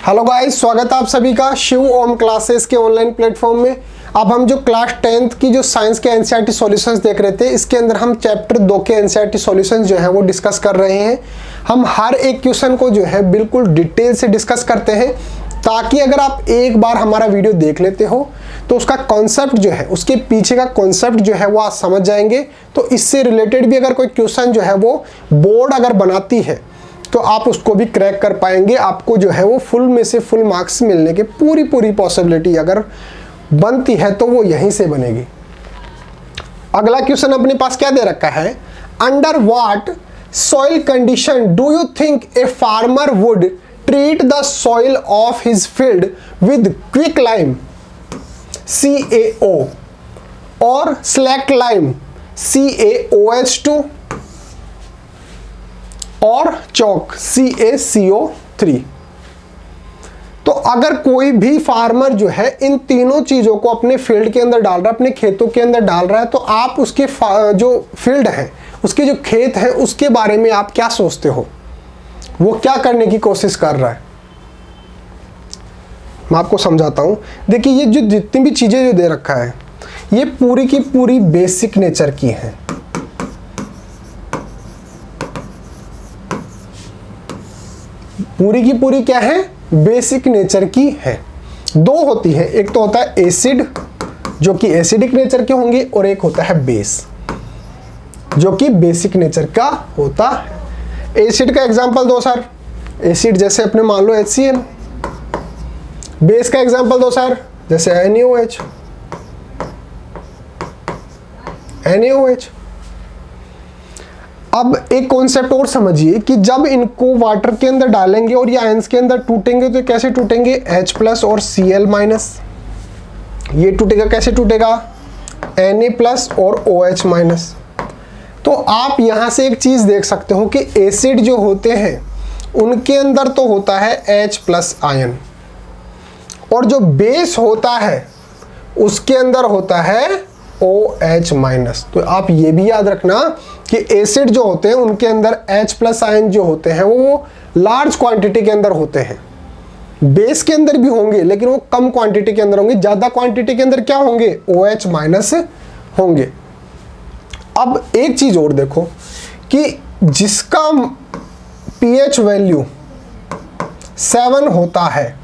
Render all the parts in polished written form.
Hello guys, स्वागत है आप सभी का शिव ओम क्लासेस के ऑनलाइन प्लेटफॉर्म में। अब हम जो क्लास 10th की जो साइंस के एनसीईआरटी सॉल्यूशंस देख रहे थे, इसके अंदर हम चैप्टर 2 के एनसीईआरटी सॉल्यूशंस जो है वो डिस्कस कर रहे हैं। हम हर एक क्वेश्चन को जो है बिल्कुल डिटेल से डिस्कस करते हैं, ताकि अगर आप एक बार हमारा वीडियो देख लेते हो तो उसका कॉन्सेप्ट जो है, उसके पीछे का कॉन्सेप्ट जो है वो आप समझ जाएंगे। तो इससे रिलेटेड भी अगर कोई क्वेश्चन जो है वो बोर्ड अगर बनाती है तो आप उसको भी क्रैक कर पाएंगे। आपको जो है वो फुल में से फुल मार्क्स मिलने की पूरी पॉसिबिलिटी अगर बनती है तो वो यहीं से बनेगी। अगला क्वेश्चन अपने पास क्या दे रखा है, under what soil condition do you think a farmer would treat the soil of his field with quick lime CaO और स्लैक लाइम CaOH2 और चौक CaCO3। तो अगर कोई भी फार्मर जो है इन तीनों चीजों को अपने फील्ड के अंदर डाल रहा है, अपने खेतों के अंदर डाल रहा है, तो आप उसके जो फील्ड है, उसके जो खेत है, उसके बारे में आप क्या सोचते हो, वो क्या करने की कोशिश कर रहा है। मैं आपको समझाता हूं। देखिए, ये जो जितनी भी चीजें जो दे रखा है, ये पूरी की पूरी बेसिक नेचर की है। पूरी की पूरी क्या है, बेसिक नेचर की है। दो होती है, एक तो होता है एसिड जो कि एसिडिक नेचर के होंगे, और एक होता है बेस जो कि बेसिक नेचर का होता है। एसिड का एग्जांपल दो सर। एसिड जैसे अपने मान लो HCl। बेस का एग्जांपल दो सर, जैसे NaOH। अब एक कॉन्सेप्ट और समझिए कि जब इनको वाटर के अंदर डालेंगे और ये आयंस के अंदर टूटेंगे तो कैसे टूटेंगे, H+ और Cl-। ये टूटेगा, कैसे टूटेगा, Na+ और OH-। तो आप यहां से एक चीज देख सकते हो कि एसिड जो होते हैं उनके अंदर तो होता है H+ आयन, और जो बेस होता है उसके अंदर होता है OH-। तो आप ये भी याद रखना कि एसिड जो होते हैं उनके अंदर H+ आयन जो होते हैं वो लार्ज क्वांटिटी के अंदर होते हैं। बेस के अंदर भी होंगे लेकिन वो कम क्वांटिटी के अंदर होंगे, ज्यादा क्वांटिटी के अंदर क्या होंगे, OH- होंगे। अब एक चीज और देखो कि जिसका pH वैल्यू 7 होता है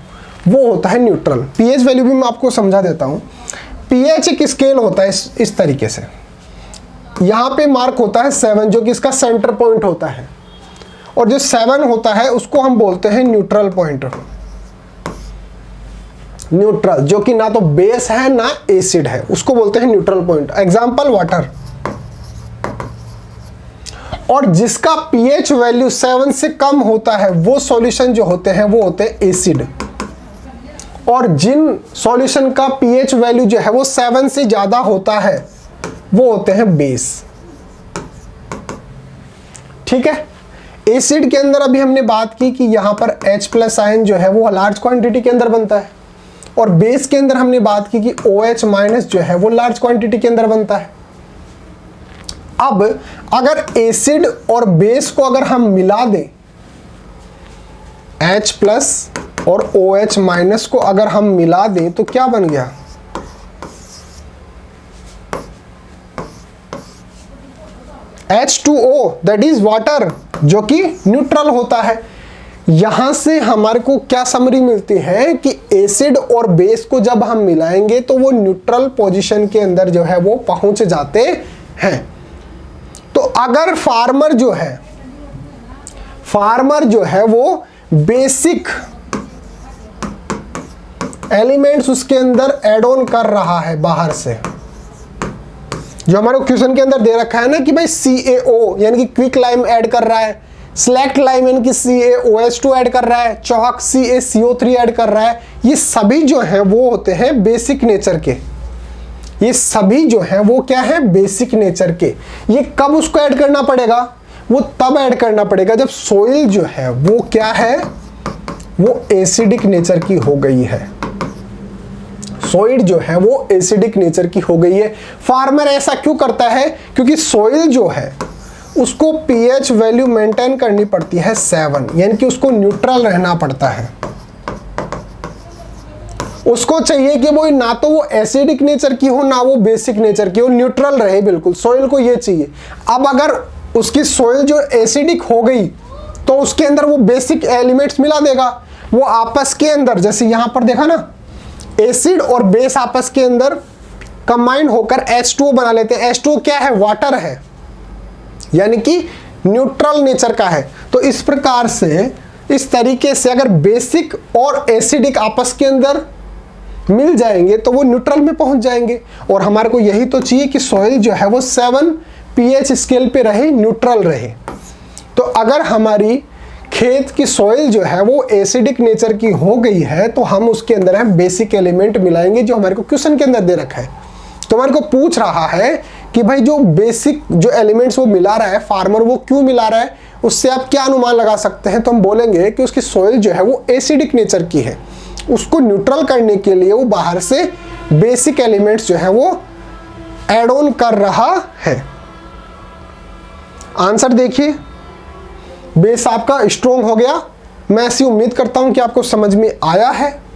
वो होता है न्यूट्रल। pH वैल्यू भी मैं आपको समझा देता हूं। pH एक स्केल होता है इस तरीके से, यहां पे मार्क होता है 7 जो कि इसका सेंटर पॉइंट होता है, और जो 7 होता है उसको हम बोलते हैं न्यूट्रल पॉइंट। न्यूट्रल जो कि ना तो बेस है ना एसिड है, उसको बोलते हैं न्यूट्रल पॉइंट। Example water. और जिसका pH वैल्यू 7 से कम होता है वो सॉल्यूशन जो होते हैं वो होते हैं एसिड, और जिन सॉल्यूशन का pH वैल्यू जो है वो 7 से ज्यादा होता है वो होते हैं बेस। ठीक है। एसिड के अंदर अभी हमने बात की कि यहां पर H+ आयन जो है वो लार्ज क्वांटिटी के अंदर बनता है, और बेस के अंदर हमने बात की कि OH- जो है वो लार्ज क्वांटिटी के अंदर बनता है। अब अगर एसिड और बेस को अगर हम मिला दें, H+ और OH- को अगर हम मिला दें तो क्या बन गया, H2O दैट इज वाटर, जो कि न्यूट्रल होता है। यहां से हमारे को क्या समरी मिलती है कि एसिड और बेस को जब हम मिलाएंगे तो वो न्यूट्रल पोजीशन के अंदर जो है वो पहुंच जाते हैं। तो अगर फार्मर जो है वो बेसिक एलिमेंट्स उसके अंदर ऐड ऑन कर रहा है बाहर से, जो हमारे क्वेश्चन के अंदर दे रखा है ना कि भाई CaO यानी कि क्विक लाइम ऐड कर रहा है, स्लैक लाइम यानी कि CaOH2 ऐड कर रहा है, चौक CaCO3 ऐड कर रहा है, ये सभी जो है वो होते हैं बेसिक नेचर के। ये सभी जो है वो क्या है, बेसिक नेचर के। ये कब उसको ऐड करना पड़ेगा, वो तब ऐड करना पड़ेगा जब सोइल जो है वो क्या है, वो एसिडिक नेचर की हो गई है। सॉइल जो है वो एसिडिक नेचर की हो गई है। फार्मर ऐसा क्यों करता है, क्योंकि सॉइल जो है उसको पीएच वैल्यू मेंटेन करनी पड़ती है 7, यानी कि उसको न्यूट्रल रहना पड़ता है। उसको चाहिए कि वो ना तो वो एसिडिक नेचर की हो ना वो बेसिक नेचर की हो, न्यूट्रल रहे बिल्कुल। सॉइल को ये चाहिए। अब अगर उसकी सॉइल जो एसिडिक हो गई तो उसके अंदर वो बेसिक एलिमेंट्स मिला देगा। वो आपस के अंदर, जैसे यहां पर देखा ना, एसिड और बेस आपस के अंदर कंबाइन होकर H2O बना लेते हैं। H2O क्या है? वाटर है, यानी कि न्यूट्रल नेचर का है। तो इस प्रकार से, इस तरीके से अगर बेसिक और एसिडिक आपस के अंदर मिल जाएंगे तो वो न्यूट्रल में पहुंच जाएंगे। और हमारे को यही तो चाहिए कि सॉइल जो है वो 7 pH स्केल पे रहे, न्यूट्रल रहे। तो अगर हमारी खेत की सॉइल जो है वो एसिडिक नेचर की हो गई है तो हम उसके अंदर हम बेसिक एलिमेंट मिलाएंगे जो हमारे को क्वेश्चन के अंदर दे रखा है। तो हमारे को पूछ रहा है कि भाई जो बेसिक जो एलिमेंट्स वो मिला रहा है फार्मर, वो क्यों मिला रहा है, उससे आप क्या अनुमान लगा सकते हैं? तो हम बोलेंगे कि उसकी सॉइल जो है वो एसिडिक नेचर की है। उसको न्यूट्रल करने के लिए वो बाहर से बेसिक एलिमेंट्स जो है वो ऐड ऑन कर रहा है। आंसर देखिए, बेस आपका स्ट्रॉन्ग हो गया। मैं ऐसी उम्मीद करता हूं कि आपको समझ में आया है।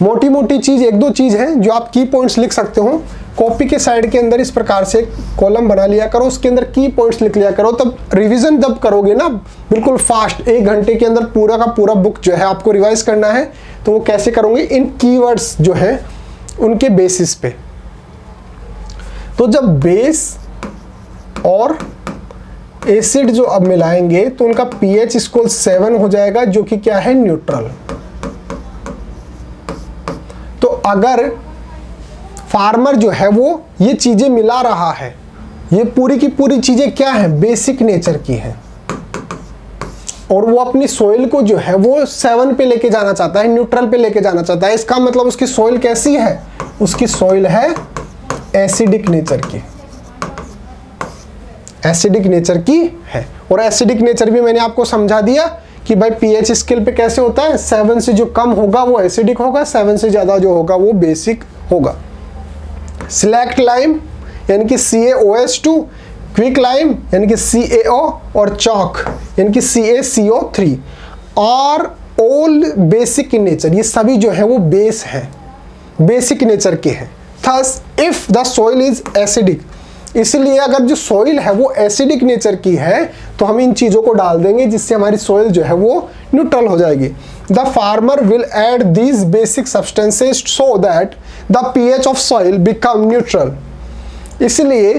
मोटी मोटी चीज, एक दो चीज है जो आप की पॉइंट्स लिख सकते हो। कॉपी के साइड के अंदर इस प्रकार से कॉलम बना लिया करो, उसके अंदर की पॉइंट्स लिख लिया करो। तब रिवीजन जब करोगे ना बिल्कुल फास्ट, 1 घंटे के अंदर पूरा का पूरा बुक जो है आपको रिवाइज करना है, तो वो कैसे करोगे? इन कीवर्ड्स जो है उनके बेसिस पे। तो जब बेस और एसिड जो अब मिलाएंगे तो उनका pH स्केल 7 हो जाएगा, जो कि क्या है? न्यूट्रल। तो अगर फार्मर जो है वो ये चीजें मिला रहा है, ये पूरी की पूरी चीजें क्या है? बेसिक नेचर की है, और वो अपनी सॉइल को जो है वो 7 पे लेके जाना चाहता है, न्यूट्रल पे लेके जाना चाहता है। इसका मतलब उसकी सॉइल कैसी है? उसकी सॉइल है एसिडिक नेचर की, एसिडिक नेचर की है। और एसिडिक नेचर भी मैंने आपको समझा दिया कि भाई pH स्केल पे कैसे होता है, 7 से जो कम होगा वो एसिडिक होगा, 7 से ज्यादा जो होगा वो बेसिक होगा। सिलेक्ट लाइम यानी कि CaOH2, क्विक लाइम यानी कि CaO, और चॉक यानी कि CaCO3 और ऑल बेसिक इन नेचर, ये सभी जो है वो बेस है, बेसिक नेचर के हैं। Thus if the soil is acidic, इसलिए अगर जो सॉइल है वो एसिडिक नेचर की है तो हम इन चीजों को डाल देंगे जिससे हमारी सॉइल जो है वो न्यूट्रल हो जाएगी। The farmer will add these basic substances so that the pH of soil become neutral. इसलिए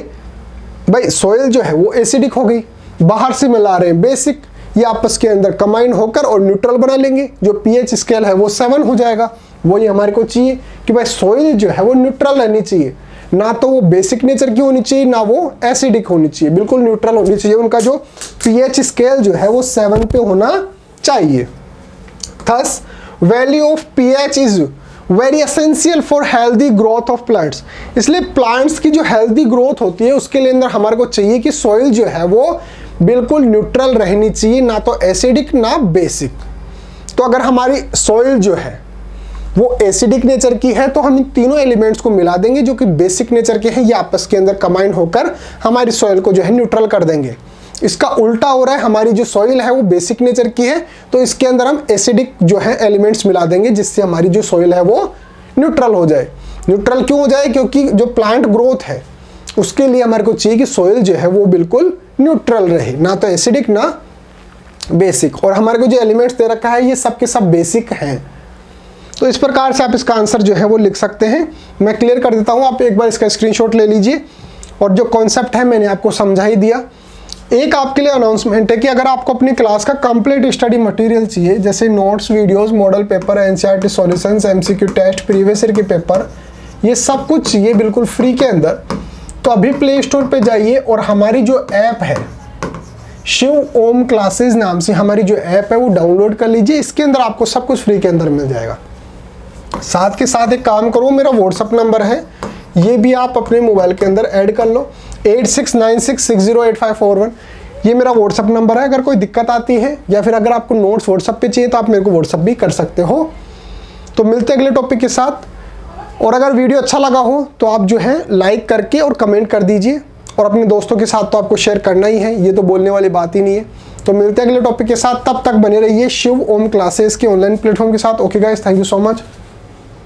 भाई सॉइल जो है वो एसिडिक हो गई, बाहर से मिला रहे हैं बेसिक, ये आपस के अंदर कंबाइन होकर और न्यूट्रल बना लेंगे, जो pH स्केल है वो 7 हो जाएगा। वही हमारे को चाहिए कि भाई सॉइल जो है वो न्यूट्रल रहनी चाहिए, ना तो वो बेसिक नेचर की होनी चाहिए ना वो एसिडिक होनी चाहिए, बिल्कुल न्यूट्रल होनी चाहिए। उनका जो pH स्केल जो है वो 7 पे होना चाहिए। Thus value of pH is very essential for healthy growth of plants. इसलिए प्लांट्स की जो हेल्दी ग्रोथ होती है उसके लिए अंदर हमारे को चाहिए कि सॉइल जो है वो बिल्कुल न्यूट्रल रहनी चाहिए, ना तो एसिडिक ना बेसिक। तो अगर हमारी सॉइल जो है वो एसिडिक नेचर की है तो हम इन तीनों एलिमेंट्स को मिला देंगे जो कि बेसिक नेचर के हैं, ये आपस के अंदर कंबाइन होकर हमारी सॉइल को जो है न्यूट्रल कर देंगे। इसका उल्टा हो रहा है, हमारी जो सॉइल है वो बेसिक नेचर की है तो इसके अंदर हम एसिडिक जो है एलिमेंट्स मिला देंगे जिससे हमारी जो सॉइल है वो न्यूट्रल हो जाए। न्यूट्रल क्यों हो जाए? क्योंकि जो प्लांट ग्रोथ है उसके लिए हमारे को चाहिए कि सॉइल जो है वो बिल्कुल न्यूट्रल रहे, ना तो एसिडिक ना बेसिक। और हमारे को जो एलिमेंट्स दे रखा है ये सब के सब बेसिक हैं। तो इस प्रकार से आप इसका आंसर जो है वो लिख सकते हैं। मैं क्लियर कर देता हूं, आप एक बार इसका स्क्रीनशॉट ले लीजिए। और जो कॉन्सेप्ट है मैंने आपको समझा ही दिया। एक आपके लिए अनाउंसमेंट है कि अगर आपको अपनी क्लास का कंप्लीट स्टडी मटेरियल चाहिए, जैसे notes, videos, model paper, NCERT solutions, MCQ test, previous year के पेपर, ये सब कुछ चाहिए बिल्कुल फ्री के अंदर, तो अभी प्ले स्टोर पे जाइए और हमारी जो ऐप है शिव ओम क्लासेस नाम से हमारी जो ऐप है वो डाउनलोड कर लीजिए। इसके अंदर आपको सब कुछ फ्री के अंदर मिल जाएगा। साथ के साथ एक काम करो, मेरा व्हाट्सअप नंबर है, ये भी आप अपने मोबाइल के अंदर ऐड कर लो, 8696608541। ये मेरा व्हाट्सअप नंबर है। अगर कोई दिक्कत आती है या फिर अगर आपको नोट्स व्हाट्सअप पे चाहिए तो आप मेरे को व्हाट्सअप भी कर सकते हो। तो मिलते हैं अगले टॉपिक के साथ। और अगर वीडियो अच्छा लगा हो तो आप जो है लाइक करके और कमेंट कर दीजिए, और अपने दोस्तों के साथ तो आपको शेयर करना ही है, ये तो बोलने वाली बात ही नहीं है। तो मिलते हैं अगले टॉपिक के साथ, तब तक बने रहिए शिव ओम क्लासेस के ऑनलाइन प्लेटफॉर्म के साथ। Okay guys, thank you so much.